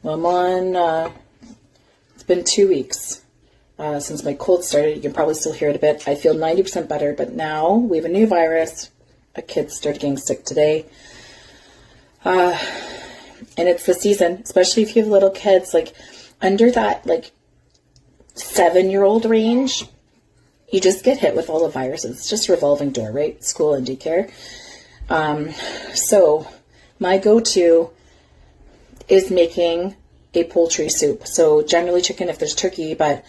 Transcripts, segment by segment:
Well, I'm on, it's been 2 weeks since my cold started. You can probably still hear it a bit. I feel 90% better, but now we have a new virus. A kid started getting sick today. And it's the season, especially if you have little kids, like under that, like 7-year-old range, you just get hit with all the viruses. It's just a revolving door, right? School and daycare. So my go-to is making a poultry soup. So generally chicken if there's turkey, but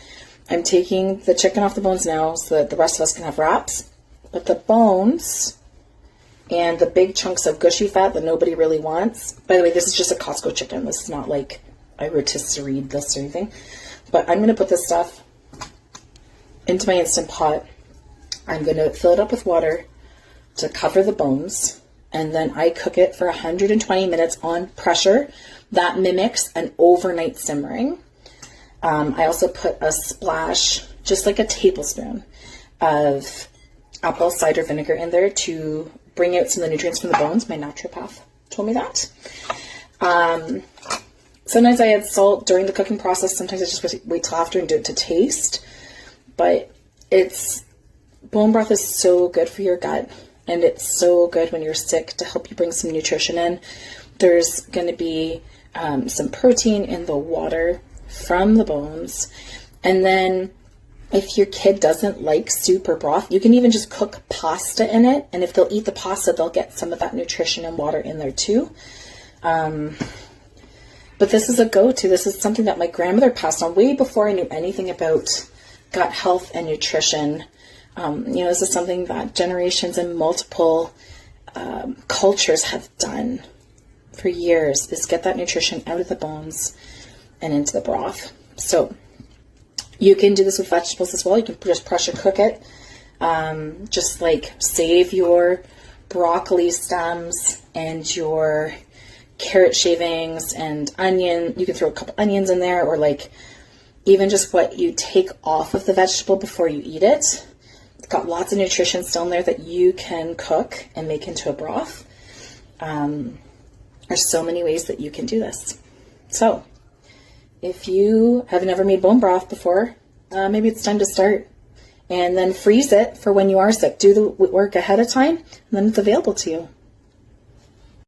I'm taking the chicken off the bones now so that the rest of us can have wraps. But the bones and the big chunks of gushy fat that nobody really wants. By the way, this is just a Costco chicken. This is not like I rotisserie this or anything. But I'm going to put this stuff into my Instant Pot. I'm going to fill it up with water to cover the bones. And then I cook it for 120 minutes on pressure. That mimics an overnight simmering. I also put a splash, just like a tablespoon, of apple cider vinegar in there to bring out some of the nutrients from the bones. My naturopath told me that. Sometimes I add salt during the cooking process. Sometimes I just wait till after and do it to taste. But bone broth is so good for your gut. And it's so good when you're sick to help you bring some nutrition in. There's going to be some protein in the water from the bones. And then if your kid doesn't like soup or broth, you can even just cook pasta in it. And if they'll eat the pasta, they'll get some of that nutrition and water in there too. But this is a go-to. This is something that my grandmother passed on way before I knew anything about gut health and nutrition. This is something that generations and multiple cultures have done for years, is get that nutrition out of the bones and into the broth. So you can do this with vegetables as well. You can just pressure cook it. Just like save your broccoli stems and your carrot shavings and onion. You can throw a couple onions in there, or like even just what you take off of the vegetable before you eat it. It's got lots of nutrition still in there that you can cook and make into a broth. There's so many ways that you can do this. So if you have never made bone broth before, maybe it's time to start. And then freeze it for when you are sick. Do the work ahead of time, and then it's available to you.